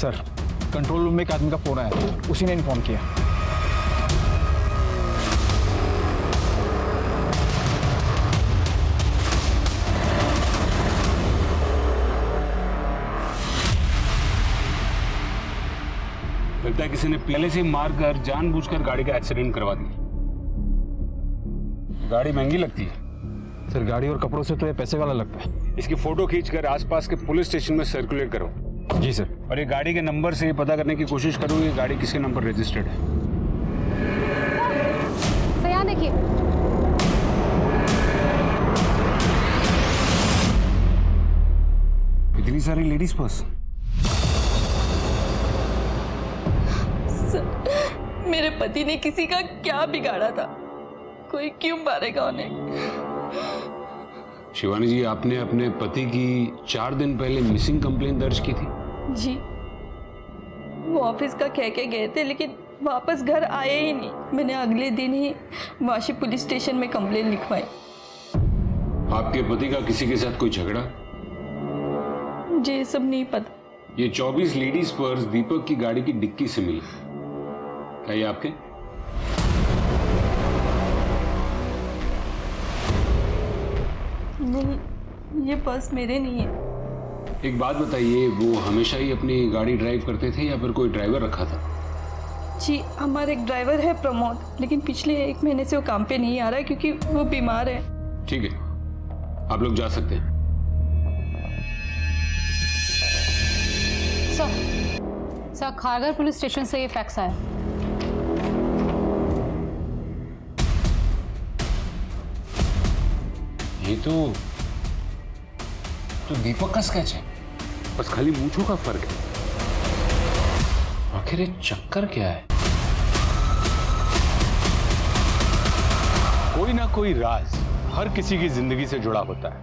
Sir, control room में एक आदमी का फोन आया, उसी ने इन्फॉर्म किया। लगता है किसी ने पहले से मार कर जानबूझकर गाड़ी का एक्सीडेंट करवा दिया। गाड़ी महंगी लगती है सर, गाड़ी और कपड़ों से तो ये पैसे वाला लगता है। इसकी फोटो खींचकर आसपास के पुलिस स्टेशन में सर्कुलेट करो। जी सर। और ये गाड़ी के नंबर से ये पता करने की कोशिश करो ये गाड़ी किसके नंबर रजिस्टर्ड है। सर यहाँ देखिए। इतनी सारी लेडीज पर्स। मेरे पति ने किसी का क्या बिगाड़ा था? कोई क्यों मारेगा उन्हें? शिवानी जी, आपने अपने पति की 4 दिन पहले मिसिंग कंप्लेंट दर्ज की थी। जी, वो ऑफिस का कह के गए थे लेकिन वापस घर आए ही नहीं। मैंने अगले दिन ही वाशी पुलिस स्टेशन में कंप्लेंट लिखवाई। आपके पति का किसी के साथ कोई झगड़ा? मुझे ये सब नहीं पता। ये 24 लेडीज पर्स दीपक की गाड़ी की डिक्की से मिली। क्या ये आपके? नहीं, ये पर्स मेरे नहीं है। एक बात बताइए, वो हमेशा ही अपनी गाड़ी ड्राइव करते थे या फिर कोई ड्राइवर रखा था? जी, हमारा एक ड्राइवर है प्रमोद, लेकिन पिछले 1 महीने से वो काम पे नहीं आ रहा है क्योंकि वो बीमार है। ठीक है, आप लोग जा सकते हैं। सर, खारघर पुलिस स्टेशन से ये फैक्स आया। ये तो दीपक का स्केच है, बस खाली मूंछों का फर्क है। आखिर ये चक्कर क्या है? कोई ना कोई राज हर किसी की जिंदगी से जुड़ा होता है,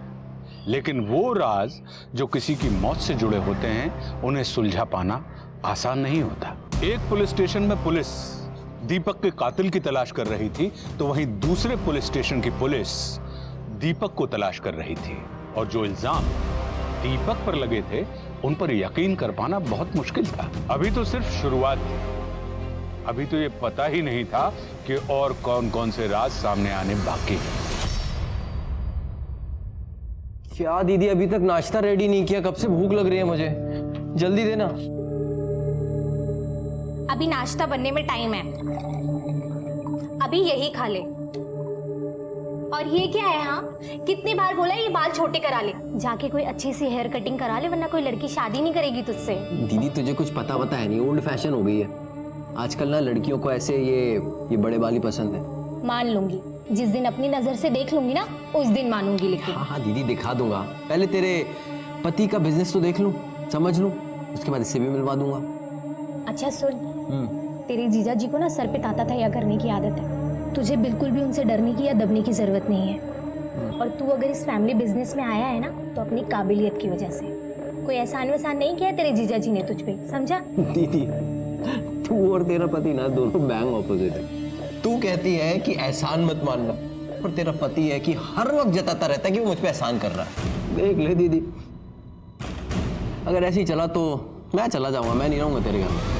लेकिन वो राज जो किसी की मौत से जुड़े होते हैं उन्हें सुलझा पाना आसान नहीं होता। एक पुलिस स्टेशन में पुलिस दीपक के कातिल की तलाश कर रही थी, तो वहीं दूसरे पुलिस स्टेशन की पुलिस दीपक को तलाश कर रही थी। और जो इल्जाम दीपक पर लगे थे उन पर यकीन कर पाना बहुत मुश्किल था। अभी तो सिर्फ शुरुआत थी, अभी तो ये पता ही नहीं था कि और कौन कौन से राज सामने आने बाकी हैं। क्या दीदी, अभी तक नाश्ता रेडी नहीं किया? कब से भूख लग रही है मुझे, जल्दी देना। अभी नाश्ता बनने में टाइम है, अभी यही खा ले। और ये क्या है? हाँ, कितनी बार बोला ये बाल छोटे करा ले, जाके कोई अच्छी सी हेयर कटिंग करा ले, वरना कोई लड़की शादी नहीं करेगी तुझसे। दीदी तुझे कुछ पता है नहीं, ओल्ड फैशन हो गई है आजकल ना, लड़कियों को ऐसे ये बड़े बाल ही पसंद है। मान लूंगी, जिस दिन अपनी नजर से देख लूंगी ना उस दिन मानूंगी। लेकिन हाँ दीदी, दिखा दूंगा। पहले तेरे पति का बिजनेस तो देख लूं, समझ लूं, उसके बाद इससे भी मिलवा दूंगा। अच्छा सुन, तेरे जीजा जी को ना सर पे ताता तैयार करने की आदत है। तुझे बिल्कुल भी उनसे डरने की या दबने की जरूरत नहीं है। और तू अगर इस फैमिली बिजनेस में आया है ना तो अपनी काबिलियत की वजह से। कोई एहसान वहसान नहीं किया तेरे जीजा जी ने तुझ पे, समझा? दीदी तू और तेरा पति ना दोनों बैंग ऑपोजिट है। तू कहती है कि एहसान मत मानना, और तेरा पति है कि हर वक्त जताता रहता है कि वो मुझ पे एहसान कर रहा है। देख ले दीदी, अगर ऐसे ही चला तो मैं चला जाऊंगा, मैं नहीं रहूंगा तेरे घर में।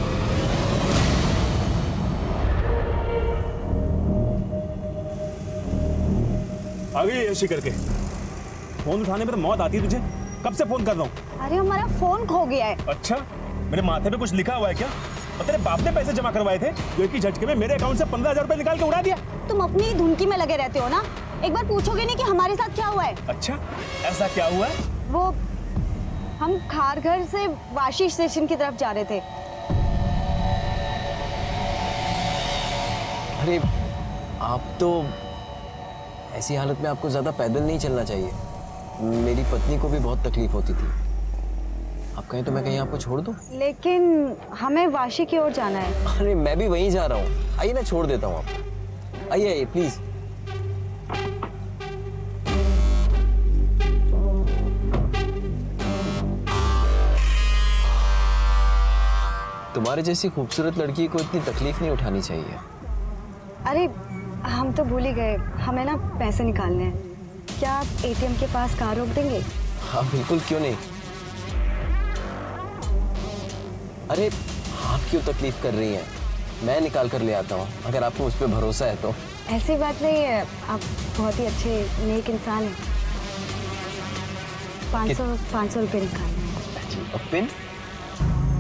आ गई यशी करके। फोन उठाने पे तो मौत आती है तुझे, कब से फोन कर रहा हूँ। अरे हमारा फोन खो गया है। अच्छा, मेरे माथे पे कुछ लिखा हुआ है क्या? और तेरे बाप ने पैसे जमा करवाए थे जो एक ही झटके में मेरे अकाउंट से 15,000 रुपए निकाल के उड़ा दिया। तुम अपनी ही धुनकी में लगे रहते हो ना, एक बार पूछोगे नहीं कि हमारे साथ क्या हुआ है? अच्छा, ऐसा क्या हुआ है? वो हम खारघर से वाशी स्टेशन की तरफ जा रहे थे। अरे आप तो ऐसी हालत में आपको ज्यादा पैदल नहीं चलना चाहिए, मेरी पत्नी को भी बहुत तकलीफ होती थी। आप कहें तो मैं कहीं आपको छोड़ दूं? लेकिन हमें वाशी की ओर जाना है। अरे मैं भी वहीं जा रहा हूँ, आइए ना, छोड़ देता हूँ आपको। आइए आइए प्लीज। तुम्हारे जैसी खूबसूरत लड़की को इतनी तकलीफ नहीं उठानी चाहिए। अरे हम तो भूल ही गए, हमें ना पैसे निकालने हैं। क्या आप एटीएम के पास कार रोक देंगे? हाँ बिल्कुल, क्यों नहीं। अरे आप क्यों तकलीफ कर रही हैं? मैं निकाल कर ले आता हूँ, अगर आपको मुझ पर भरोसा है तो। ऐसी बात नहीं है, आप बहुत ही अच्छे नेक इंसान हैं। 500 रुपये निकालना है। और पिन?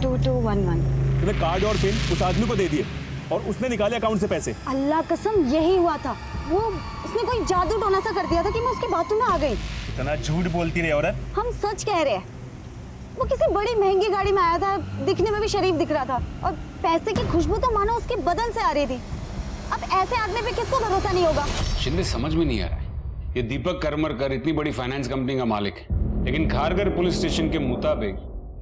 2211। तूने कार्ड और पिन उस आदमी को दे दिए और उसने निकाले अकाउंट से पैसे। अल्लाह कसम यही हुआ था। वो उसने कोई जादू टोना सा कर दिया था कि मैं उसके बाथरूम में आ गई। इतना झूठ बोलती रही औरत। हम सच कह रहे हैं। वो किसी बड़ी महंगी गाड़ी में आया था, दिखने में भी शरीफ दिख रहा था और पैसे की खुशबू तो मानो उसके बदन से आ रही थी। अब ऐसे आदमी पे किसको भरोसा नहीं होगा? शिंदे समझ में नहीं आ रहा है, ये दीपक करमरकर इतनी बड़ी फाइनेंस कंपनी का मालिक है, लेकिन खारगर पुलिस स्टेशन के मुताबिक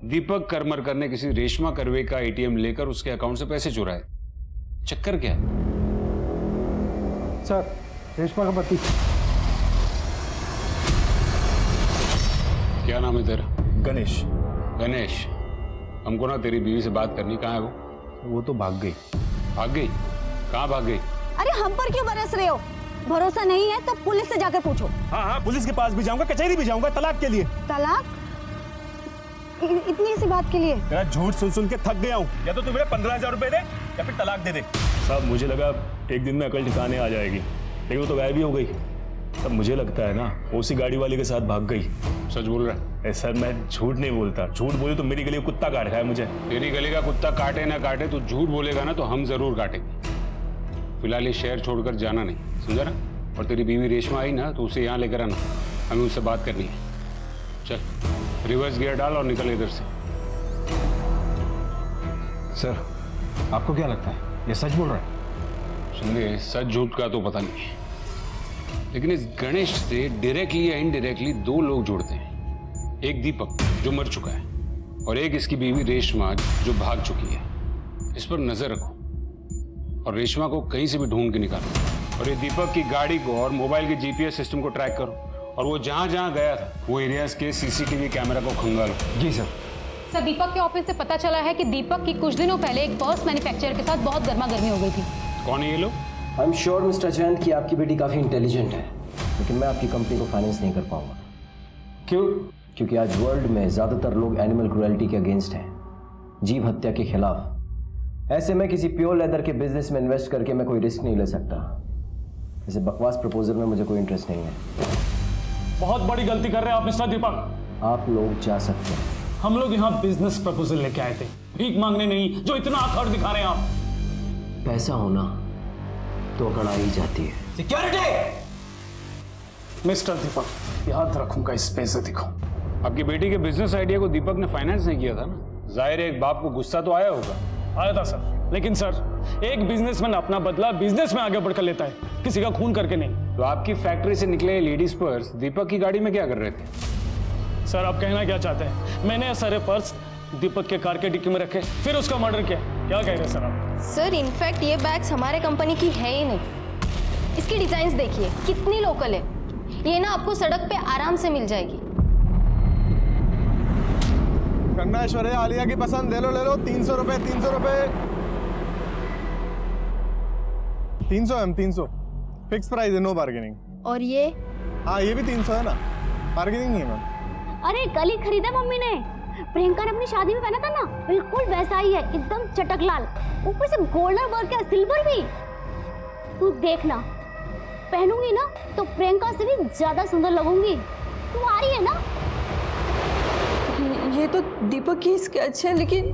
दीपक करमरकर ने किसी रेशमा करवे का एटीएम लेकर उसके अकाउंट से पैसे चुराए। चक्कर क्या है? सर, रेशमा का पति। क्या नाम है तेरा? गणेश। गणेश, हमको ना तेरी बीवी से बात करनी। कहाँ है वो? वो तो भाग गई। भाग गई? कहाँ भाग गई? अरे हम पर क्यों बरस रहे हो? भरोसा नहीं है तो पुलिस से जाकर पूछो। हाँ, पुलिस के पास भी जाऊंगा, कचहरी भी जाऊंगा, तलाक के लिए। तलाक? इतनी सी बात के लिए? तेरा झूठ सुन सुन के थक गया हूँ। या तो तू मेरे 15,000 रुपए दे या फिर तलाक दे दे। साहब मुझे लगा एक दिन में अकल ठिकाने आ जाएगी, लेकिन वो तो गायब ही हो गई। तब मुझे लगता है ना उसी गाड़ी वाले के साथ भाग गई। सच बोल रहा है? सर मैं झूठ नहीं बोलता। झूठ बोले तो मेरी गली कुत्ता काट खाए मुझे। तेरी गली का कुत्ता काटे ना काटे, तू झूठ बोलेगा ना तो हम जरूर काटेंगे। फिलहाल ये शहर छोड़कर जाना नहीं, समझा ना? और तेरी बीवी रेशमा आई ना तो उसे यहाँ लेकर आना, हमें उससे बात करनी है। चल रिवर्स गियर डाल और निकल इधर से। सर, आपको क्या लगता है ये सच बोल रहा है? सुनिए, सच झूठ का तो पता नहीं है, लेकिन इस गणेश से डायरेक्टली या इनडायरेक्टली दो लोग जुड़ते हैं। एक दीपक जो मर चुका है और एक इसकी बीवी रेशमा जो भाग चुकी है। इस पर नजर रखो और रेशमा को कहीं से भी ढूंढ के निकालो, और ये दीपक की गाड़ी को और मोबाइल के जीपीएस सिस्टम को ट्रैक करो, और वो जहां जहां गया था वो एरियाज के सीसीटीवी कैमरा को खंगालो। जी सर। सर, दीपक के ऑफिस से पता चला है कि दीपक की कुछ दिनों पहले एक पर्स मैन्युफैक्चरर के साथ बहुत गर्मा गर्मी हो गई थी। कौन है ये लोग? I am sure mister Jain कि आपकी बेटी काफ़ी इंटेलिजेंट है, लेकिन मैं आपकी कंपनी को फाइनेंस नहीं कर पाऊंगा। क्यों? क्योंकि आज वर्ल्ड में ज़्यादातर लोग एनिमल क्रुएल्टी के अगेंस्ट हैं, जीव हत्या के खिलाफ। ऐसे में किसी प्योर लेदर के बिजनेस में इन्वेस्ट करके मैं कोई रिस्क नहीं ले सकता। ऐसे बकवास प्रपोजल में मुझे कोई इंटरेस्ट नहीं है। बहुत बड़ी गलती कर रहे हैं आप मिस्टर दीपक। आप लोग जा सकते हैं। हम लोग यहाँ बिजनेस प्रपोजल लेके आए थे, भीख मांगने नहीं, जो इतना आखड़ दिखा रहे हैं आप। पैसा होना तो अकड़ आ ही जाती है। सिक्योरिटी! मिस्टर दीपक, याद रखूंगा इस बेइज्जती को। आपकी बेटी के बिजनेस आइडिया को दीपक ने फाइनेंस नहीं किया था ना? जाहिर है एक बाप को गुस्सा तो आया होगा। आया था सर, लेकिन सर एक बिजनेसमैन अपना बदला बिजनेस में आगे बढ़कर लेता है, किसी का खून करके नहीं। तो आपकी फैक्ट्री से निकले लेडीज पर्स दीपक की गाड़ी में क्या कर रहे थे? सर आप कहना क्या चाहते हैं? मैंने सारे पर्स दीपक के कार के डिक्की में रखे, फिर उसका मर्डर किया, क्या कह रहे हैं सर आप? सर इनफैक्ट ये बैग्स हमारे कंपनी की है ही नहीं। इसकी डिजाइन्स देखिए कितनी लोकल है। ये ना आपको सड़क पे आराम से मिल जाएगी। कंगना ऐश्वर्या आलिया की पसंद, ले लो 300 रुपए 300 रुपए 300 एम 300 फिक्स प्राइस है, नो बार्गेनिंग। और ये? हाँ ये भी 300 है ना, बार्गेनिंग नहीं है मैम। अरे कल ही खरीदा मम्मी ने, प्रियंका ने अपनी शादी में पहना था ना, बिल्कुल वैसा ही है, एकदम चटक लाल, ऊपर से गोल्डन वर्क है, सिल्वर भी। तू देखना, पहनूंगी ना तो प्रियंका से भी ज्यादा सुंदर लगूंगी। तू आ रही है ना? ये तो दीपक की स्केच है, लेकिन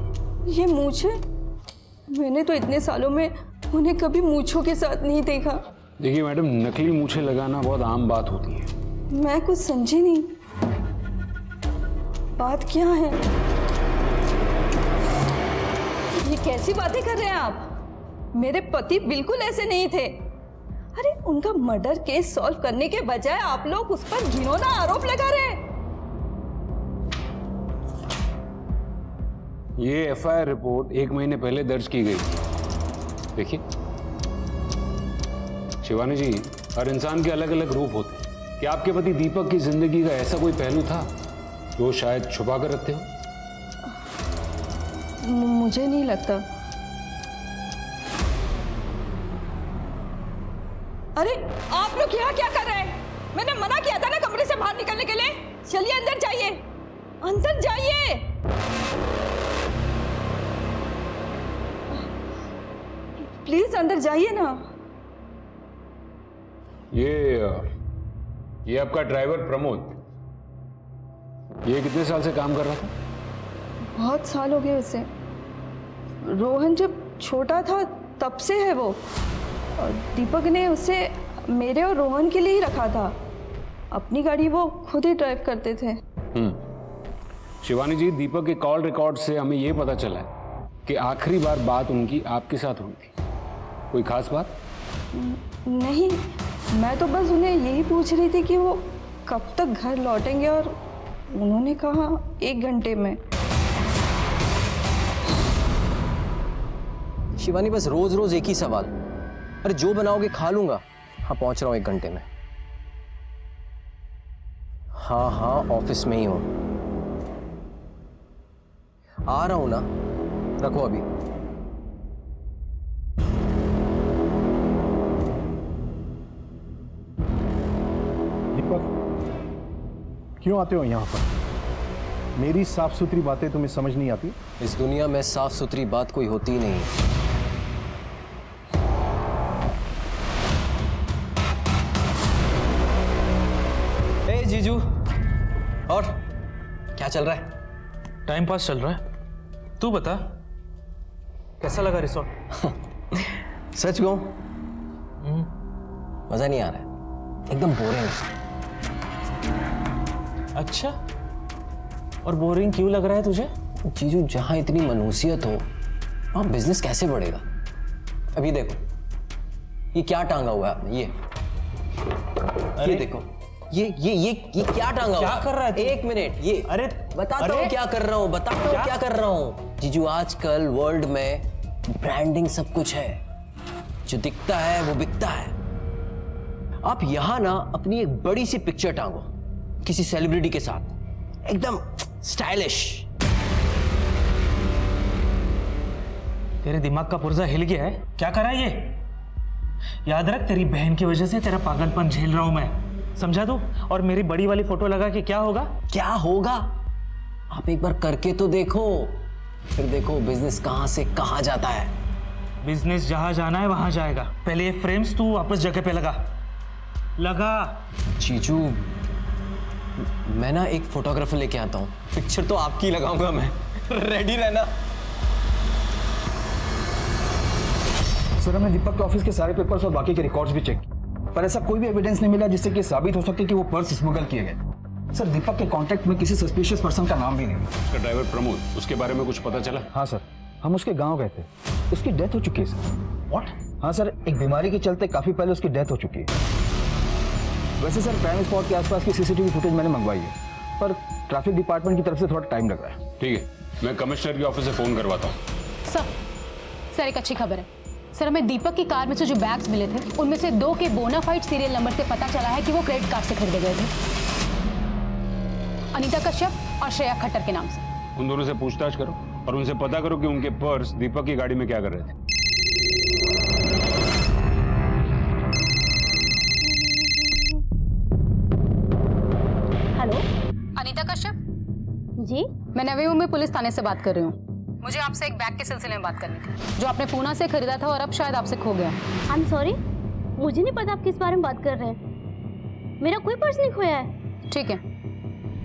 ये मूंछ है। मैंने तो इतने सालों में उन्हें कभी मूंछों के साथ नहीं देखा। देखिए मैडम, नकली मूछें लगाना बहुत आम बात होती है। मैं कुछ समझी नहीं, बात क्या है? ये कैसी बातें कर रहे हैं आप? मेरे पति बिल्कुल ऐसे नहीं थे। अरे उनका मर्डर केस सॉल्व करने के बजाय आप लोग उस पर घिनौना आरोप लगा रहे हैं। ये एफआईआर रिपोर्ट 1 महीने पहले दर्ज की गई थी। देखिए शिवानी जी, हर इंसान के अलग अलग रूप होते हैं। क्या आपके पति दीपक की जिंदगी का ऐसा कोई पहलू था जो शायद छुपा कर रखते हो? मुझे नहीं लगता। अरे आप लोग यहाँ क्या कर रहे हैं? मैंने मना किया था ना कमरे से बाहर निकलने के लिए। चलिए अंदर जाइए, अंदर जाइए। प्लीज अंदर जाइए ना। ये आपका ड्राइवर प्रमोद, ये कितने साल से काम कर रहा था? बहुत साल हो गए उसे। रोहन जब छोटा था तब से है वो, और दीपक ने उसे मेरे और रोहन के लिए ही रखा था। अपनी गाड़ी वो खुद ही ड्राइव करते थे। शिवानी जी, दीपक के कॉल रिकॉर्ड से हमें ये पता चला है कि आखिरी बार बात उनकी आपके साथ हुई थी। कोई खास बात? नहीं, मैं तो बस उन्हें यही पूछ रही थी कि वो कब तक घर लौटेंगे, और उन्होंने कहा 1 घंटे में। शिवानी, बस रोज रोज एक ही सवाल। अरे जो बनाओगे खा लूंगा। हाँ, पहुंच रहा हूँ 1 घंटे में। हाँ हाँ, ऑफिस में ही हूं। आ रहा हूं ना, रखो अभी। दीपक, क्यों आते हो यहां पर? मेरी साफ सुथरी बातें तुम्हें समझ नहीं आती? इस दुनिया में साफ सुथरी बात कोई होती ही नहीं। ए जीजू, और क्या चल रहा है? टाइम पास चल रहा है। तू बता, कैसा लगा रिसोर्ट? सच कहूं, मजा नहीं आ रहा है, एकदम बोरिंग है। अच्छा, और बोरिंग क्यों लग रहा है तुझे? जीजू, जहां इतनी मनहूसियत हो वहां बिजनेस कैसे बढ़ेगा? अभी देखो, ये क्या टांगा हुआ है आपने? ये देखो, ये क्या टांगा हुआ? क्या कर रहा है तू? 1 मिनट, ये अरे बताता हूँ क्या कर रहा हूँ, बताता हूँ क्या कर रहा हूँ। जीजू, आजकल वर्ल्ड में ब्रांडिंग सब कुछ है, जो दिखता है वो बिकता है। आप यहां ना अपनी एक बड़ी सी पिक्चर टांगो किसी सेलिब्रिटी के साथ, एकदम स्टाइलिश। तेरे दिमाग का पुर्जा हिल गया है? क्या करा ये? याद रख, तेरी बहन की वजह से तेरा पागलपन झेल रहा हूं मैं, समझा तू? और मेरी बड़ी वाली फोटो लगा के क्या होगा? क्या होगा? आप एक बार करके तो देखो, फिर देखो बिजनेस कहां से कहां जाता है। बिजनेस जहां जाना है वहां जाएगा। पहले ये फ्रेम्स तू वापस जगह पे लगा। जीजू, मैं ना एक फोटोग्राफर लेके आता हूँ, पिक्चर तो आपकी लगाऊंगा मैं। रेडी रहना। सर, हमने दीपक के ऑफिस के सारे पेपर्स और बाकी के रिकॉर्ड्स भी चेक किए, पर ऐसा कोई भी एविडेंस नहीं मिला जिससे कि साबित हो सके कि वो पर्स स्मगल किए गए। सर, दीपक के कांटेक्ट में किसी सस्पिशियस पर्सन का नाम भी नहीं है। उसका ड्राइवर प्रमोद, उसके बारे में कुछ पता चला? हाँ सर, हम उसके गांव गए थे, उसकी डेथ हो चुकी है सर। व्हाट? हाँ सर, एक बीमारी के चलते काफी पहले उसकी डेथ हो चुकी है। वैसे सर, क्राइम स्पॉट के आसपास की सीसीटीवी फुटेज मैंने मंगवाई है, पर ट्रैफिक डिपार्टमेंट की तरफ से थोड़ा टाइम लग रहा है। ठीक है, मैं कमिश्नर के ऑफिस से फोन करवाता हूँ। सर एक अच्छी खबर है। सर, हमें दीपक की कार में से जो बैग्स मिले थे, उनमें से 2 के बोनाफाइड सीरियल नंबर से पता चला है कि वो क्रेडिट कार्ड से खरीदे गए थे, अनीता कश्यप और श्रेया खट्टर के नाम से। उन दोनों से पूछताछ करो और उनसे पता करो कि उनके पर्स दीपक की गाड़ी में क्या कर रहे थे। हेलो, अनीता कश्यप जी? मैं नवी मुंबई पुलिस थाने से बात कर रही हूँ। मुझे आपसे एक बैग के सिलसिले में बात करनी थी, जो आपने पूना से खरीदा था और अब शायद आपसे खो गया। आई एम सॉरी, मुझे नहीं पता आप किस बारे में बात कर रहे हैं। मेरा कोई पर्स नहीं खोया है। ठीक है,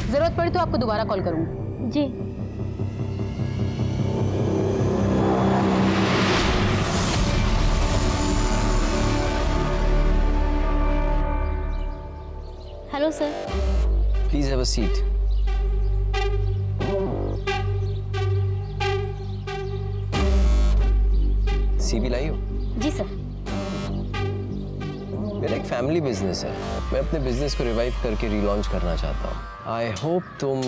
जरूरत पड़ी तो आपको दोबारा कॉल करूँगी। जी। Hello sir. Please have a seat. CV लाई हो? जी सर। मेरा एक फैमिली बिजनेस है, मैं अपने बिजनेस को रिवाइव करके रीलॉन्च करना चाहता हूँ। आई होप तुम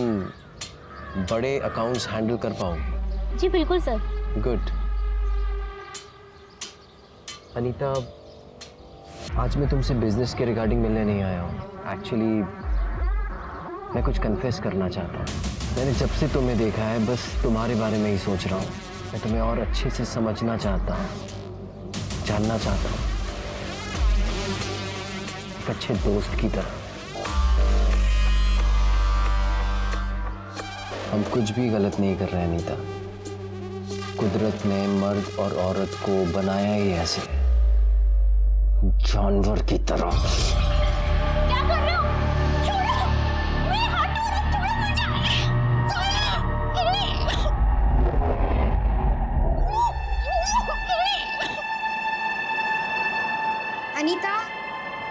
बड़े अकाउंट्स हैंडल कर पाओगे। जी बिल्कुल सर। गुड। अनीता, आज मैं तुमसे बिजनेस के रिगार्डिंग मिलने नहीं आया हूँ। एक्चुअली मैं कुछ कन्फेस करना चाहता हूँ। मैंने जब से तुम्हें देखा है बस तुम्हारे बारे में ही सोच रहा हूँ। मैं तुम्हें और अच्छे से समझना चाहता हूँ, जानना चाहता हूँ, एक अच्छे दोस्त की तरह। हम कुछ भी गलत नहीं कर रहे अनीता, कुदरत ने मर्द और औरत को बनाया ही ऐसे, जानवर की तरह। क्या कर रहे हो? छोड़ो, मैं हाथ धो रहा हूं, छोड़ो मुझे। अनीता,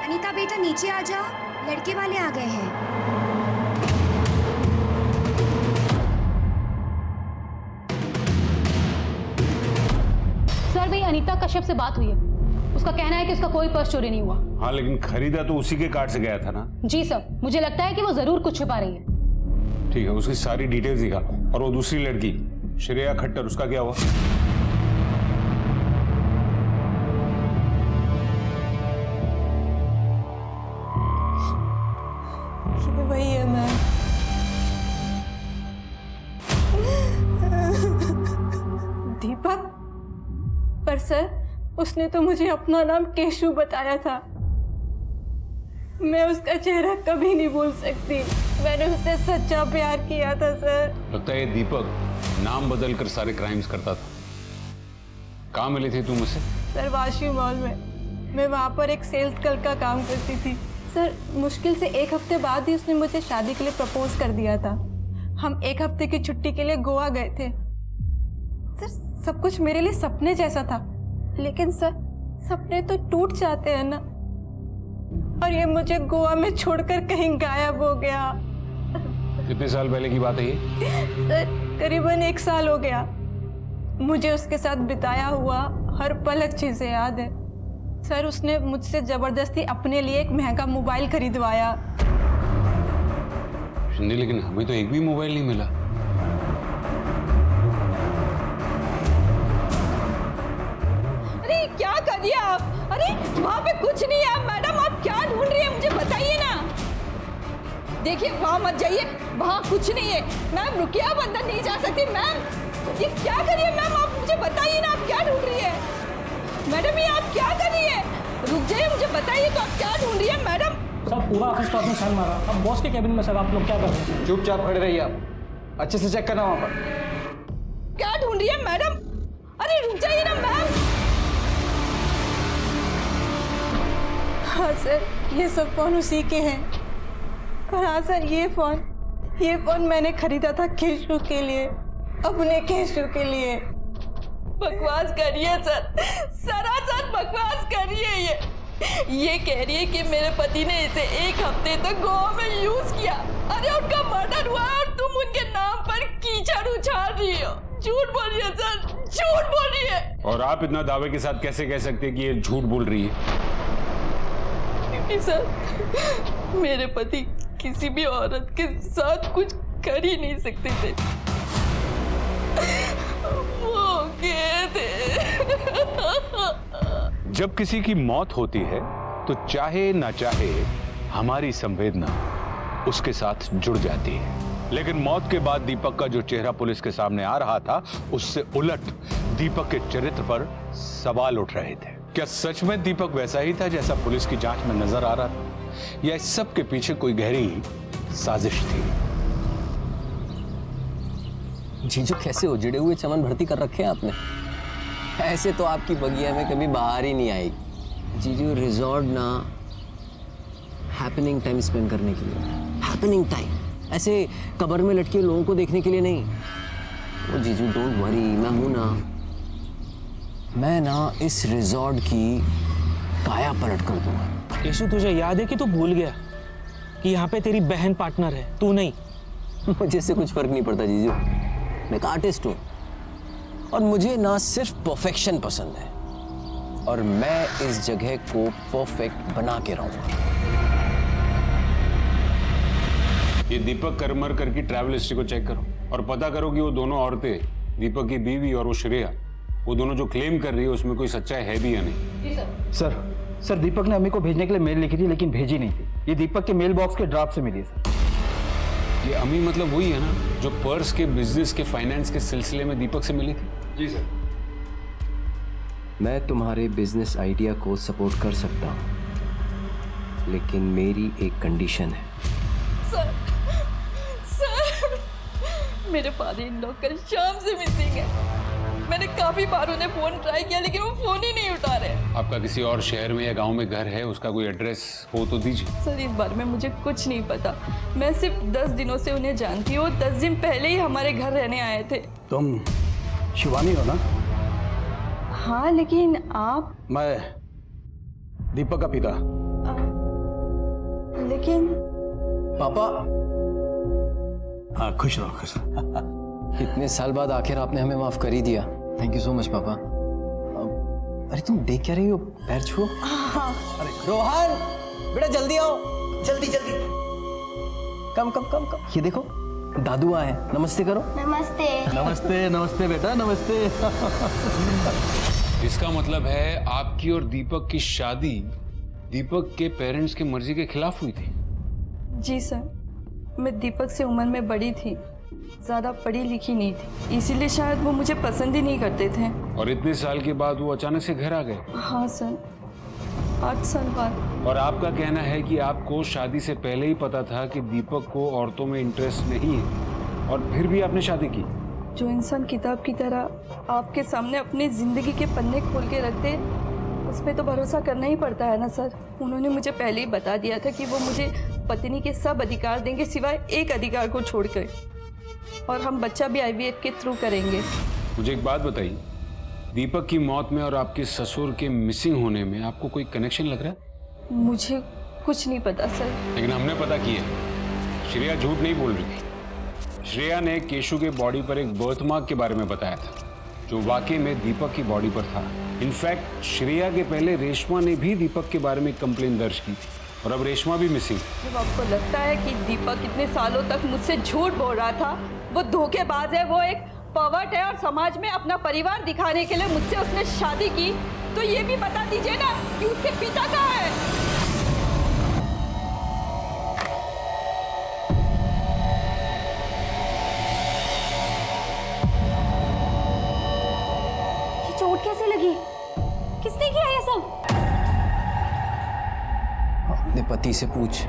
अनीता बेटा नीचे आ जाओ, लड़के वाले आ गए हैं। सर भाई अनीता कश्यप से बात हुई है, उसका कहना है कि उसका कोई पर्स चोरी नहीं हुआ। हाँ लेकिन खरीदा तो उसी के कार्ड से गया था ना। जी सर, मुझे लगता है कि वो जरूर कुछ छुपा रही है। ठीक है, उसकी सारी डिटेल्स निकालो। और वो दूसरी लड़की श्रेया खट्टर, उसका क्या हुआ? वही है मैम। दीपक, पर सर उसने तो मुझे अपना नाम केशु बताया था। मैं उसका चेहरा कभी नहीं भूल सकती। मैंने उससे सच्चा प्यार किया था सर। लगता है ये दीपक नाम बदल कर सारे क्राइम्स करता था। कहाँ मिली थी तुम उसे? सर वाशी मॉल में। मैं वहाँ पर एक सेल्स गर्ल का काम करती थी सर। मुश्किल से 1 हफ्ते बाद ही उसने मुझे शादी के लिए प्रपोज कर दिया था। हम 1 हफ्ते की छुट्टी के लिए गोवा गए थे सर। सब कुछ मेरे लिए सपने जैसा था, लेकिन सर सपने तो टूट जाते हैं ना। और ये मुझे गोवा में छोड़कर कहीं गायब हो गया। कितने साल पहले की बात है ये? सर करीबन 1 साल हो गया। मुझे उसके साथ बिताया हुआ हर पल अच्छे से याद है सर। उसने मुझसे जबरदस्ती अपने लिए एक महंगा मोबाइल खरीदवाया। शिंदे, लेकिन हमें तो एक भी मोबाइल नहीं मिला। अरे क्या कर दिया आप? अरे वहाँ पे कुछ नहीं है मैडम, आप क्या ढूंढ रही है मुझे बताइए ना। देखिए वहाँ मत जाइए, वहाँ कुछ नहीं है। मैम रुकिए, आप अंदर नहीं जा सकती। मैम ये क्या कर रही है मैम? आप मुझे बताइए ना, आप क्या ढूंढ रही है? मैडम ये आप क्या कर रही है? रुक जाइए, मुझे बताइए तो आप क्या ढूंढ रही है मैडम? सर पूरा ऑफिस तो आपने छान मारा, अब बॉस के कैबिन में सर आप लोग क्या कर रहे हैं? चुपचाप खड़े रहिए आप, अच्छे से चेक करना वहां पर। क्या ढूंढ रही है मैडम? अरे रुक जाइए ना मैम। हाँ सर, ये सब फोन उसी के हैं। और हाँ सर, ये फोन मैंने खरीदा था केशु के लिए, अपने केशु के लिए। बकवास करिए सर, सरासर बकवास करिए। ये कह रही है कि मेरे पति ने इसे 1 हफ्ते तक गोवा में यूज किया। अरे उनका मर्डर हुआ और तुम उनके नाम पर कीचड़ उछाल रही हो। झूठ बोल रही है सर, झूठ बोल रही है। और आप इतना दावे के साथ कैसे कह सकते हैं कि ये झूठ बोल रही है? क्योंकि सर मेरे पति किसी भी औरत के साथ कुछ कर ही नहीं सकते थे। वो गए थे। जब किसी की मौत होती है तो चाहे ना चाहे हमारी संवेदना उसके साथ जुड़ जाती है। लेकिन मौत के बाद दीपक का जो चेहरा पुलिस के सामने आ रहा था, उससे उलट दीपक के चरित्र पर सवाल उठ रहे थे। क्या सच में दीपक वैसा ही था जैसा पुलिस की जांच में नजर आ रहा था, या इस सब के पीछे कोई गहरी साजिश थी? जीजू कैसे उजड़े हुए चमन भर्ती कर रखे हैं आपने? ऐसे तो आपकी बगिया में कभी बाहर ही नहीं आएगी। जीजू रिजॉर्ट ना हैपनिंग टाइम स्पेंड करने के लिए, हैपनिंग टाइम, ऐसे कब्र में लटके लोगों को देखने के लिए नहीं। वो जीजू डोंट वरी, मैं हूं ना। मैं ना इस रिजॉर्ट की काया पलट कर दूंगा। केशु तुझे याद है कि तू भूल गया कि यहाँ पे तेरी बहन पार्टनर है, तू नहीं। मुझे इससे कुछ फर्क नहीं पड़ता जीजू, मैं एक आर्टिस्ट हूँ और मुझे ना सिर्फ परफेक्शन पसंद है, और मैं इस जगह को परफेक्ट बना के रहूंगा। ये दीपक करमरकर की ट्रैवल हिस्ट्री को चेक करो और पता करो कि वो दोनों औरतें, दीपक की बीवी और वो श्रेया, वो दोनों जो क्लेम कर रही है उसमें कोई सच्चाई है भी या नहीं। जी सर। सर दीपक ने अम्मी को भेजने के लिए मेल लिखी थी, लेकिन भेजी नहीं थी। ये दीपक के मेल बॉक्स के ड्राफ्ट से मिली है सर। ये अमी मतलब वही है ना जो पर्स के बिजनेस के फाइनेंस के सिलसिले में दीपक से मिली थी? जी सर। मैं तुम्हारे बिजनेस आइडिया को सपोर्ट कर सकता हूं, लेकिन मेरी एक कंडीशन है। सर मेरे फादर इन लॉ कल शाम से मिसिंग है। मैंने काफी बार उन्हें फोन ट्राई किया लेकिन वो फोन ही नहीं उठा रहे। आपका किसी और शहर में या गांव में घर है, उसका कोई एड्रेस हो तो दीजिए। सर इस बारे में मुझे कुछ नहीं पता। मैं सिर्फ 10 दिनों से उन्हें जानती हूँ। 10 दिन पहले ही हमारे घर रहने आए थे। तुम शिवानी हो ना? हाँ, लेकिन आप? मैं दीपक का पिता। लेकिन पापा, हाँ, खुश रहो, खुश रहो। इतने साल बाद आखिर आपने हमें माफ कर ही दिया। थैंक यू सो मच पापा। अरे तुम देख क्या रही हो? पैर छुओ। अरे रोहन, बेटा जल्दी आओ, जल्दी जल्दी। कम कम कम कम। ये देखो दादू आए, नमस्ते करो। नमस्ते। नमस्ते नमस्ते बेटा, नमस्ते। इसका मतलब है आपकी और दीपक की शादी दीपक के पेरेंट्स की मर्जी के खिलाफ हुई थी? जी सर, मैं दीपक से उम्र में बड़ी थी, ज्यादा पढ़ी लिखी नहीं थी, इसीलिए शायद वो मुझे पसंद ही नहीं करते थे। और इतने साल के बाद वो अचानक से घर आ गए? हाँ सर, 8 साल बाद। और आपका कहना है कि आपको शादी से पहले ही पता था कि दीपक को औरतों में इंटरेस्ट नहीं है, और फिर भी आपने शादी की? जो इंसान किताब की तरह आपके सामने अपनी जिंदगी के पन्ने खोल के रखते, उस पर तो भरोसा करना ही पड़ता है ना सर। उन्होंने मुझे पहले ही बता दिया था कि वो मुझे पत्नी के सब अधिकार देंगे सिवाय एक अधिकार को छोड़कर, और हम बच्चा भी IVF के थ्रू करेंगे। मुझे एक बात बताइए, दीपक की मौत में और आपके ससुर के मिसिंग होने में आपको कोई कनेक्शन लग रहा है? मुझे कुछ नहीं पता सर। लेकिन हमने पता किया, श्रेया झूठ नहीं बोल रही थी। श्रेया ने केशु के बॉडी पर एक बर्थ मार्क के बारे में बताया था, जो वाकई में दीपक की बॉडी पर था। इनफैक्ट श्रेया के पहले रेशमा ने भी दीपक के बारे में कंप्लेन दर्ज की, और अब रेशमा भी मिसिंग। जब आपको लगता है कि दीपक इतने सालों तक मुझसे झूठ बोल रहा था, वो धोखेबाज है, वो एक पर्वर्ट है, और समाज में अपना परिवार दिखाने के लिए मुझसे उसने शादी की, तो ये भी बता दीजिए ना कि उसके पिता कहाँ है। ये चोट कैसे लगी? किसने किया ये सब? अपने पति से पूछ।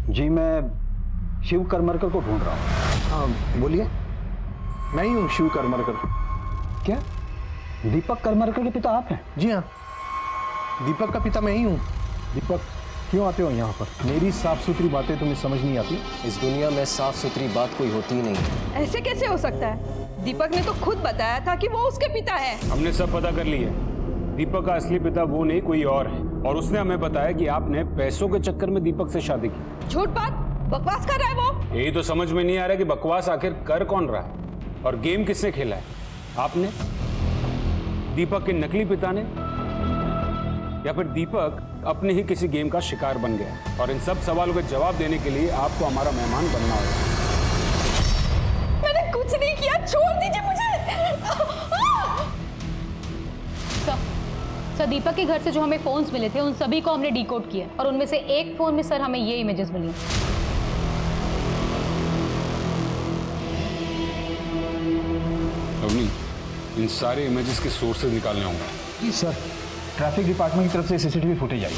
जी मैं शिव करमरकर को ढूंढ रहा हूँ। हाँ बोलिए। मैं ही हूँ शिव करमरकर। क्या दीपक करमरकर के पिता आप हैं? जी हाँ, दीपक का पिता मैं ही हूँ। दीपक, क्यों आते हो यहाँ पर? मेरी साफ सुथरी बातें तुम्हें समझ नहीं आती? इस दुनिया में साफ सुथरी बात कोई होती ही नहीं। ऐसे कैसे हो सकता है? दीपक ने तो खुद बताया था कि वो उसके पिता है। हमने सब पता कर लिया। दीपक का असली पिता वो नहीं कोई और है, और उसने हमें बताया कि आपने पैसों के चक्कर में दीपक से शादी की। झूठ बात, बकवास कर रहा है वो। यही तो समझ में नहीं आ रहा कि बकवास आखिर कर कौन रहा है, और गेम किसने खेला है? आपने, दीपक के नकली पिता ने, या फिर दीपक अपने ही किसी गेम का शिकार बन गया? और इन सब सवालों के जवाब देने के लिए आपको हमारा मेहमान बनना होगा। मैंने कुछ नहीं किया, छोड़ दीजिए मुझे। सर, दीपक के घर से जो हमें फोन्स मिले थे उन सभी को हमने डिकोड किया, और उनमें से एक फोन में सर हमें ये इमेजेस मिली। अवनी, इन सारे इमेजेस के सोर्सेज निकालने होंगे। जी सर, ट्रैफिक डिपार्टमेंट की तरफ से CCTV फुटेज आई।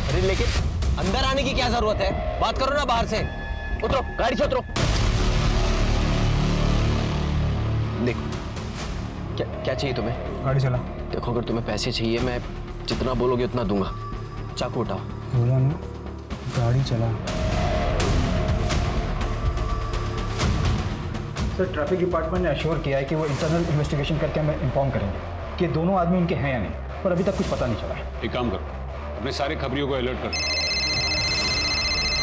अरे लेकिन अंदर आने की क्या जरूरत है? बात करो ना बाहर से। उतरो, गाड़ी से उतरो। देखो, क्या चाहिए तुम्हें? गाड़ी चला। देखो, अगर तुम्हें पैसे चाहिए, मैं जितना बोलोगे उतना दूंगा। चाकू उठाओ। बोला ना, गाड़ी चला। सर, ट्रैफिक डिपार्टमेंट ने एश्योर किया है कि वो इंटरनल इन्वेस्टिगेशन करके हमें इन्फॉर्म करेंगे कि दोनों आदमी उनके हैं या नहीं, पर अभी तक कुछ पता नहीं चला है। एक काम करो, अपने सारे खबरियों को अलर्ट करो।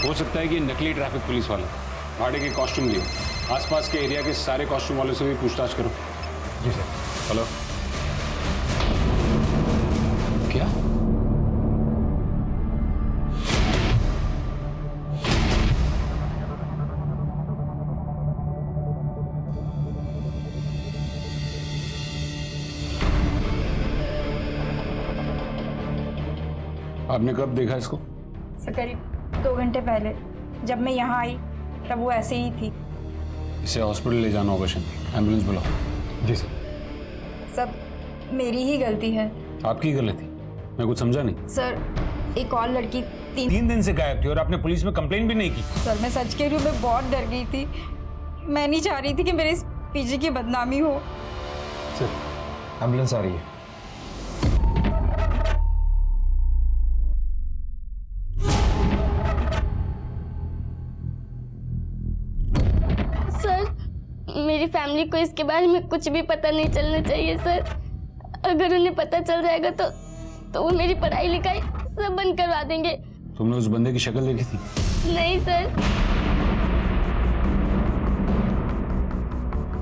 हो सकता है कि नकली ट्रैफिक पुलिस वाले भाड़े के कॉस्ट्यूम लिए। आसपास के एरिया के सारे कॉस्ट्यूम वालों से भी पूछताछ करो। जी सर। हेलो, क्या आपने कब देखा इसको? सर करीब 2 घंटे पहले जब मैं यहाँ आई तब वो ऐसे ही थी। इसे हॉस्पिटल ले जाना होगा शिंदे, एम्बुलेंस बुलाओ। जी सर। सब मेरी ही गलती है। आपकी गलती? मैं कुछ समझा नहीं। सर एक और लड़की 3 दिन से गायब थी और आपने पुलिस में कंप्लेंट भी नहीं की। सर मैं सच कह रही हूँ, मैं बहुत डर गई थी। मैं नहीं चाह रही थी कि मेरे इस पीजी की बदनामी हो। सर एम्बुलेंस आ रही है। सर मेरी फैमिली को इसके बारे में कुछ भी पता नहीं चलना चाहिए सर। अगर उन्हें पता चल जाएगा तो वो मेरी पढ़ाई लिखाई सब बंद करवा देंगे। तुमने उस बंदे की शक्ल देखी थी? नहीं सर।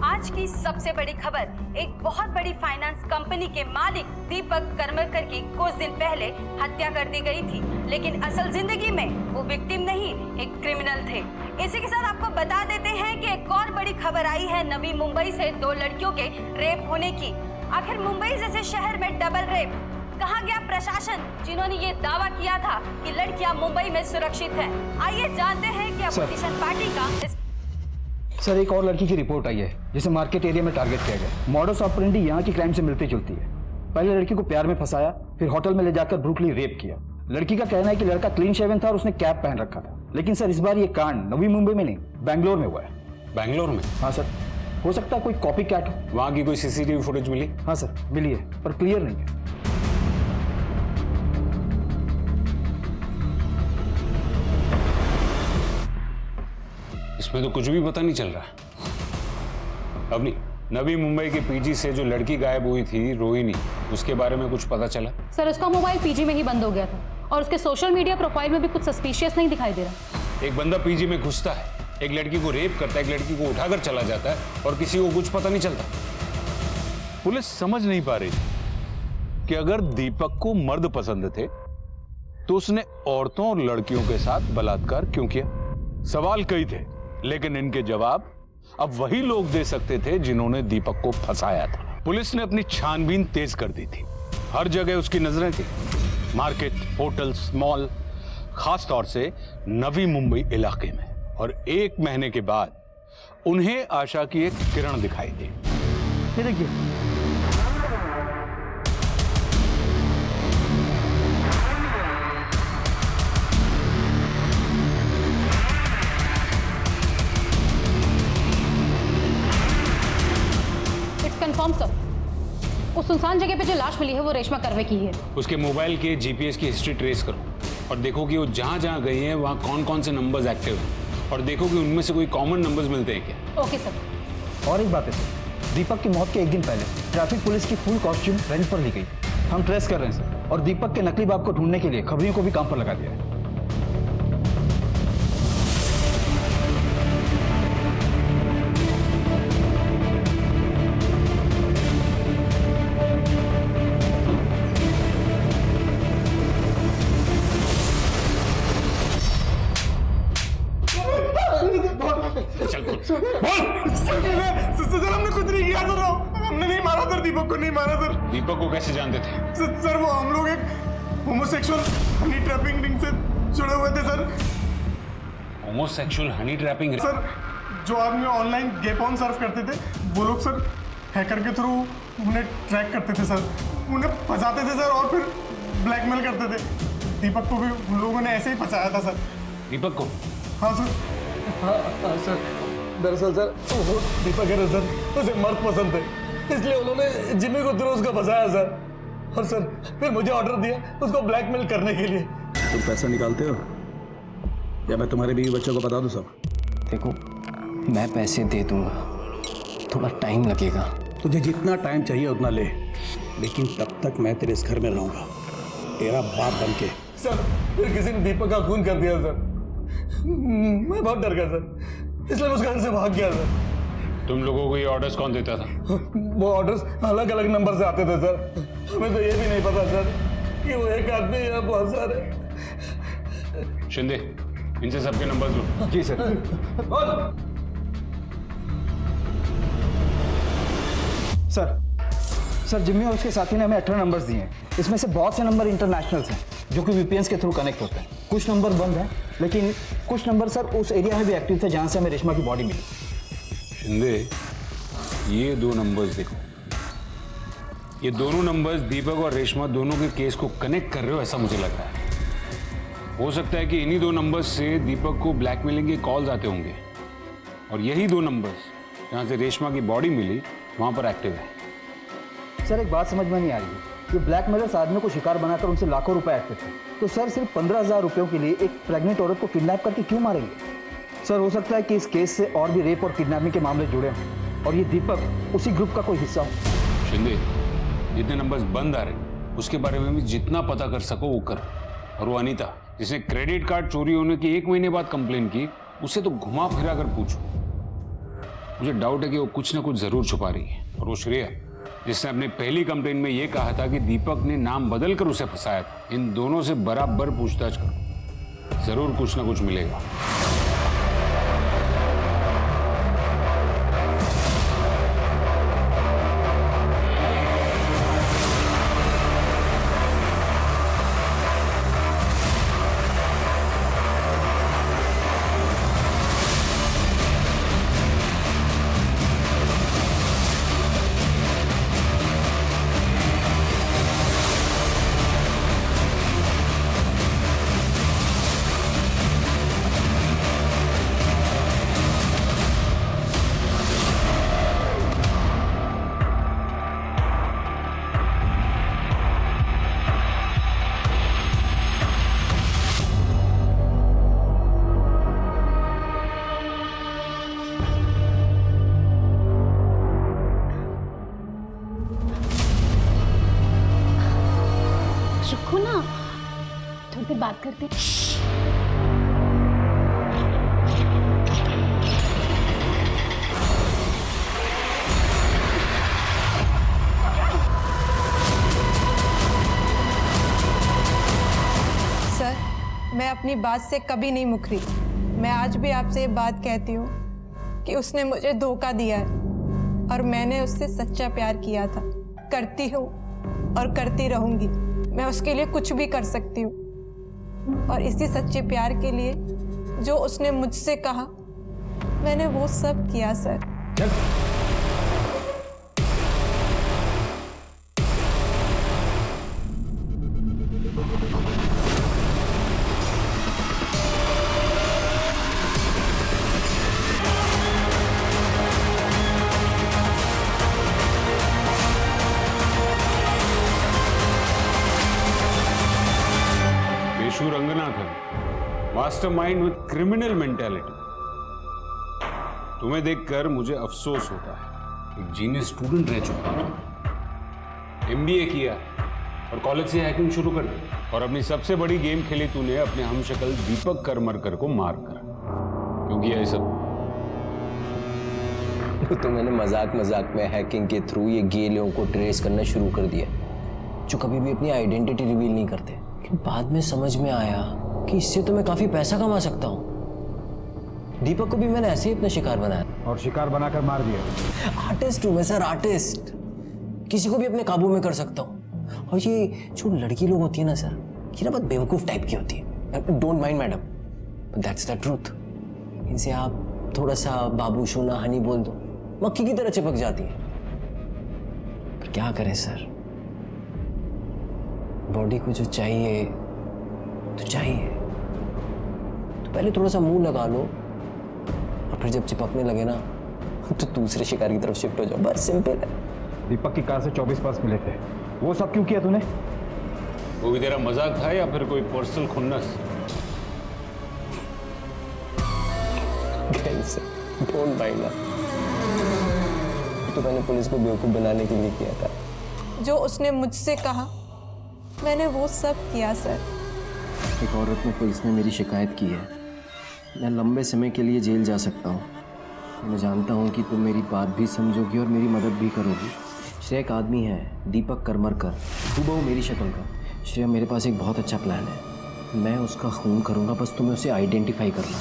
आज की सबसे बड़ी खबर, एक बहुत बड़ी फाइनेंस कंपनी के मालिक दीपक करमरकर की कुछ दिन पहले हत्या कर दी गई थी, लेकिन असल जिंदगी में वो विक्टिम नहीं, एक क्रिमिनल थे। इसी के साथ आपको बता देते हैं कि एक और बड़ी खबर आई है नवी मुंबई से 2 लड़कियों के रेप होने की। आखिर मुंबई जैसे शहर में डबल रेप, कहाँ गया प्रशासन जिन्होंने ये दावा किया था कि लड़कियां मुंबई में सुरक्षित हैं? आइए जानते हैं कि अपोजिशन पार्टी का इस सर एक और लड़की की रिपोर्ट आई है जिसे मार्केट एरिया में टारगेट किया गया। मॉडस ऑपरेंडी यहाँ की क्राइम से मिलती जुलती है। पहले लड़की को प्यार में फंसाया, फिर होटल में ले जाकर ब्रूटली रेप किया। लड़की का कहना है कि लड़का क्लीन शेवन था और उसने कैप पहन रखा था। लेकिन सर इस बार ये कांड नवी मुंबई में नहीं, बैंगलोर में हुआ है। बैंगलोर में? हाँ सर, हो सकता है कोई कॉपी कैट हो। वहां की कोई सीसीटीवी फुटेज मिली? हाँ सर मिली है, पर क्लियर नहीं है। इसमें तो कुछ भी पता नहीं चल रहा है। अवनी, नवी मुंबई के पीजी से जो लड़की गायब हुई थी रोहिणी, उसके बारे में कुछ पता चला? सर उसका मोबाइल पीजी में ही बंद हो गया था और उसके सोशल मीडिया प्रोफाइल में भी कुछ सस्पिशियस नहीं दिखाई दे रहा। एक बंदा पीजी में घुसता है, एक लड़की को रेप करता है, एक लड़की को उठाकर चला जाता है और किसी को कुछ पता नहीं चलता। पुलिस समझ नहीं पा रही थी कि अगर दीपक को मर्द पसंद थे तो उसने औरतों और लड़कियों के साथ बलात्कार क्यों किया। सवाल कई थे, लेकिन इनके जवाब अब वही लोग दे सकते थे जिन्होंने दीपक को फंसाया था। पुलिस ने अपनी छानबीन तेज कर दी थी। हर जगह उसकी नजरें थी, मार्केट, होटल्स, मॉल, खास तौर से नवी मुंबई इलाके में। और 1 महीने के बाद उन्हें आशा की एक किरण दिखाई दी। ये देखिए, कंफर्म सर, उस सुनसान जगह पे जो लाश मिली है वो रेशमा करवे की है। उसके मोबाइल के जीपीएस की हिस्ट्री ट्रेस करो और देखो कि वो जहां जहां गई हैं वहां कौन कौन से नंबर्स एक्टिव हैं और देखो कि उनमें से कोई कॉमन नंबर्स मिलते हैं क्या। Okay sir. और एक बात है सर, दीपक की मौत के 1 दिन पहले ट्रैफिक पुलिस की फुल कॉस्ट्यूम रेंट पर ली गई। हम ट्रेस कर रहे हैं सर, और दीपक के नकली बाप को ढूंढने के लिए खबरियों को भी काम पर लगा दिया है। सर हमने कुछ नहीं किया सर, हमने नहीं मारा सर, दीपक को नहीं मारा सर। दीपक को कैसे जानते थे? सर वो हम लोग एक होमोसेक्सुअल हनी ट्रैपिंग रिंग से जुड़े हुए थे sir. Homosexual Honey trapping? Sir जो आदमी ऑनलाइन गे पॉर्न सर्फ करते थे वो लोग सर हैकर के थ्रू उन्हें ट्रैक करते थे सर, उन्हें फंसाते थे सर और फिर ब्लैकमेल करते थे। दीपक को भी उन लोगों ने ऐसे ही फंसाया था सर। दीपक को? हाँ सर। हाँ सर, दरअसल सर वो दीपक है सर, उसे मर्द पसंद थे, इसलिए उन्होंने जिम्मी को फिरोज का फंसाया सर। और सर फिर मुझे ऑर्डर दिया उसको ब्लैकमेल करने के लिए। तुम पैसा निकालते हो या मैं तुम्हारे बीवी बच्चों को बता दूं सब? देखो मैं पैसे दे दूंगा, थोड़ा टाइम लगेगा। तुझे जितना टाइम चाहिए उतना ले, लेकिन तब तक मैं तेरे इस घर में रहूंगा तेरा बाप बन के। सर फिर किसी ने दीपक का खून कर दिया सर, मैं बहुत डर गया सर, इसलिए मैं उस घर से भाग गया सर। तुम लोगों को ये ऑर्डर्स कौन देता था? वो ऑर्डर्स अलग अलग नंबर से आते थे सर, हमें तो ये भी नहीं पता सर कि वो एक आदमी या बहुत सारे। शिंदे, इनसे सबके नंबर्स लो। जी सर। सर जिम्मी और उसके साथी ने हमें 18 नंबर्स दिए हैं, इसमें से बहुत से नंबर इंटरनेशनल्स हैं। जो कि VPNs के थ्रू कनेक्ट होते हैं। कुछ नंबर बंद है, लेकिन कुछ नंबर सर उस एरिया में भी एक्टिव थे जहां से हमें रेशमा की बॉडी मिली। शिंदे, ये 2 नंबर्स देखो, ये दोनों नंबर्स दीपक और रेशमा दोनों के केस को कनेक्ट कर रहे हो, ऐसा मुझे लग रहा है। हो सकता है कि इन्हीं 2 नंबर्स से दीपक को ब्लैकमेलिंग के कॉल्स आते होंगे, और यही 2 नंबर्स जहां से रेशमा की बॉडी मिली वहां पर एक्टिव है। सर एक बात समझ में नहीं आ रही है, ये ब्लैकमेलर्स आदमी को शिकार बनाकर उनसे लाखों रुपए ऐंठते थे, तो सर सिर्फ 15,000 रुपयों के लिए एक प्रेग्नेंट औरत को किडनैप करके क्यों मारेंगे? सर हो सकता है कि इस केस से और भी रेप और किडनैपिंग के मामले जुड़े हों और ये दीपक उसी ग्रुप का कोई हिस्सा हो। शिंदे, जितने नंबर्स बंद आ रहे उसके बारे में भी जितना पता कर सको वो कर। और वो अनीता जिसने क्रेडिट कार्ड चोरी होने की 1 महीने बाद कंप्लेन की, उससे तो घुमा फिरा कर पूछो। मुझे डाउट है कि वो कुछ ना कुछ जरूर छुपा रही है। और वो श्रेया जिसने अपने पहली कंप्लेन में ये कहा था कि दीपक ने नाम बदल कर उसे फंसाया था, इन दोनों से बराबर पूछताछ करो, जरूर कुछ ना कुछ मिलेगा। रुको ना, थोड़ी देर बात करते हैं। सर, मैं अपनी बात से कभी नहीं मुकरी। मैं आज भी आपसे ये बात कहती हूँ कि उसने मुझे धोखा दिया है और मैंने उससे सच्चा प्यार किया था। करती हूँ और करती रहूँगी। मैं उसके लिए कुछ भी कर सकती हूँ और इसी सच्चे प्यार के लिए जो उसने मुझसे कहा मैंने वो सब किया sir. Ranganathan, mastermind with criminal mentality. तुम्हें देखकर मुझे अफसोस होता है, एक जीनियस स्टूडेंट रह चुका है, MBA किया और कॉलेज से हैकिंग शुरू कर दी, और अपनी सबसे बड़ी गेम खेली तूने अपने हमशक्ल दीपक करमरकर को मारकर। क्यों किया ये सब? तो मैंने मजाक मजाक में हैकिंग के थ्रू ये गे लोगों को ट्रेस करना शुरू कर दिया जो कभी भी अपनी आइडेंटिटी रिवील नहीं करते। बाद में समझ में आया कि इससे तो मैं काफी पैसा कमा सकता हूँ। दीपक को भी मैंने ऐसे ही अपना शिकार बनाया और शिकार बनाकर मार दिया। आर्टिस्ट हूँ मैं सर, आर्टिस्ट। किसी को भी अपने काबू में कर सकता हूँ। और ये जो लड़की लोग होती है ना सर, ये ना बहुत बेवकूफ टाइप की होती है। Don't mind madam, but that's the truth. इनसे आप थोड़ा सा बाबू सोना हनी बोल दो, मक्खी की तरह चिपक जाती है। पर क्या करें सर, बॉडी को जो चाहिए तो चाहिए, तो पहले थोड़ा सा मुंह लगा लो और फिर जब चिपकने लगे ना तो दूसरे शिकार की तरफ शिफ्ट हो जाओ। बस सिंपल है। दीपक की कार से 24 पर्स मिले थे, वो सब क्यों किया तूने? वो भी तेरा मजाक था या फिर कोई पर्सनल खुन्नस? डोंट माइंड ना, तो मैंने पुलिस को बेवकूफ बनाने के लिए किया था। जो उसने मुझसे कहा मैंने वो सब किया सर। एक औरत ने पुलिस में मेरी शिकायत की है। मैं लंबे समय के लिए जेल जा सकता हूँ। मैं जानता हूँ कि तुम मेरी बात भी समझोगी और मेरी मदद भी करोगी। श्रेया एक आदमी है, दीपक करमरकर, हूबहू मेरी शक्ल का। श्रेया, मेरे पास एक बहुत अच्छा प्लान है। मैं उसका खून करूँगा, बस तुम्हें उसे आइडेंटिफाई करना।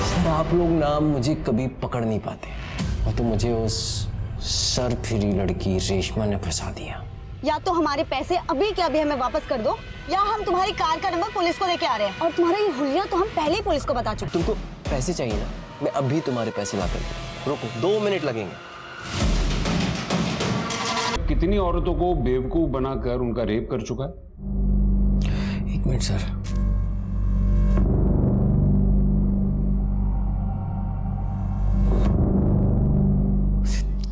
सर, आप लोग ना मुझे कभी पकड़ नहीं पाते, और तो मुझे उस सर फिरी लड़की रेशमा ने फंसा दिया। या तो हमारे पैसे अभी के अभी हमें वापस कर दो, या हम तुम्हारी कार का नंबर पुलिस को देके आ रहे हैं। और तुम्हारा ये हुलिया तो हम पहले ही पुलिस को बता चुके। तुमको पैसे चाहिए ना, मैं अभी तुम्हारे पैसे ला कर दूं। रुको, 2 मिनट लगेंगे। कितनी औरतों को बेवकूफ बनाकर उनका रेप कर चुका है? 1 मिनट सर।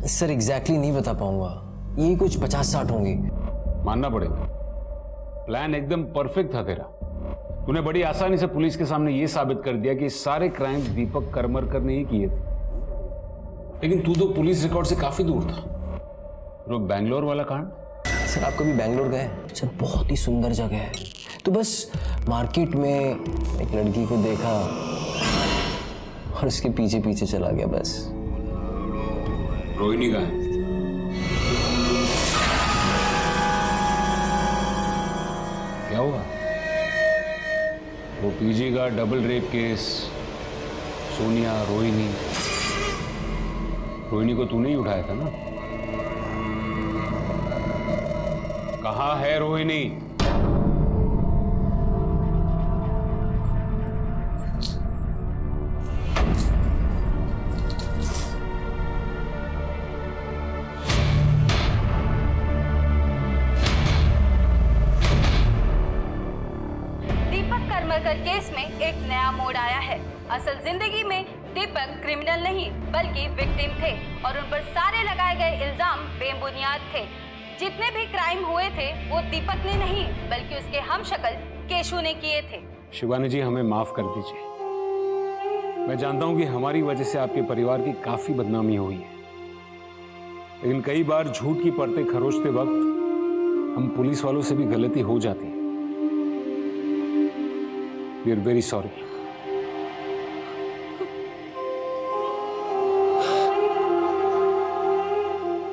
सर एग्जैक्टली नहीं बता पाऊंगा, ये कुछ 50-60 होंगी। मानना पड़ेगा, प्लान एकदम परफेक्ट था तेरा। तूने बड़ी आसानी से पुलिस के सामने यह साबित कर दिया कि सारे क्राइम्स दीपक करमरकर ने ही किए थे। लेकिन तू तो पुलिस रिकॉर्ड से काफी दूर था। वो बैंगलोर वाला कांड? सर आप कभी बैंगलोर गए? सर बहुत ही सुंदर जगह है। तो बस मार्केट में एक लड़की को देखा और उसके पीछे पीछे चला गया बस। रोहिणी का है? क्या हुआ? वो पीजी का double rape case, Sonia, Rohini को तूने ही उठाया था ना? कहाँ है रोहिणी? दीपक करमरकर केस में एक नया मोड़ आया है। असल जिंदगी में दीपक क्रिमिनल नहीं बल्कि विक्टिम थे और उन पर सारे लगाए गए इल्जाम बेबुनियाद थे। जितने भी क्राइम हुए थे वो दीपक ने नहीं बल्कि उसके हमशक्ल केशु ने किए थे। शिवानी जी, हमें माफ कर दीजिए। मैं जानता हूं कि हमारी वजह से आपके परिवार की काफी बदनामी हुई है, लेकिन कई बार झूठ की परतें खरोचते वक्त हम पुलिस वालों से भी गलती हो जाती है। We are very sorry.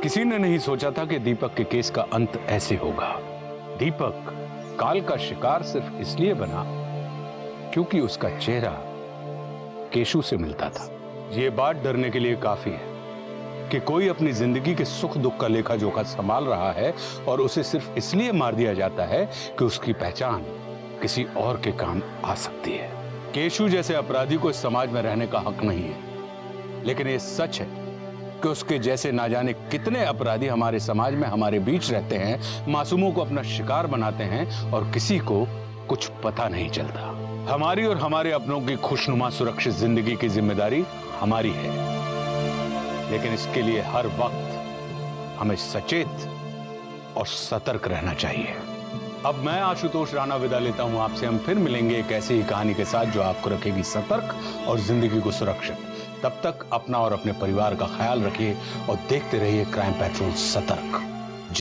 किसी ने नहीं सोचा था कि दीपक के केस का अंत ऐसे होगा। दीपक काल का शिकार सिर्फ इसलिए बना क्योंकि उसका चेहरा केशु से मिलता था। यह बात डरने के लिए काफी है कि कोई अपनी जिंदगी के सुख दुख का लेखा जोखा संभाल रहा है और उसे सिर्फ इसलिए मार दिया जाता है कि उसकी पहचान किसी और के काम आ सकती है। केशु जैसे अपराधी को इस समाज में रहने का हक नहीं है, लेकिन यह सच है कि उसके जैसे ना जाने कितने अपराधी हमारे समाज में हमारे बीच रहते हैं, मासूमों को अपना शिकार बनाते हैं और किसी को कुछ पता नहीं चलता। हमारी और हमारे अपनों की खुशनुमा सुरक्षित जिंदगी की जिम्मेदारी हमारी है, लेकिन इसके लिए हर वक्त हमें सचेत और सतर्क रहना चाहिए। अब मैं आशुतोष राणा विदा लेता हूं आपसे। हम फिर मिलेंगे एक ऐसी ही कहानी के साथ जो आपको रखेगी सतर्क और जिंदगी को सुरक्षित। तब तक अपना और अपने परिवार का ख्याल रखिए और देखते रहिए क्राइम पेट्रोल सतर्क।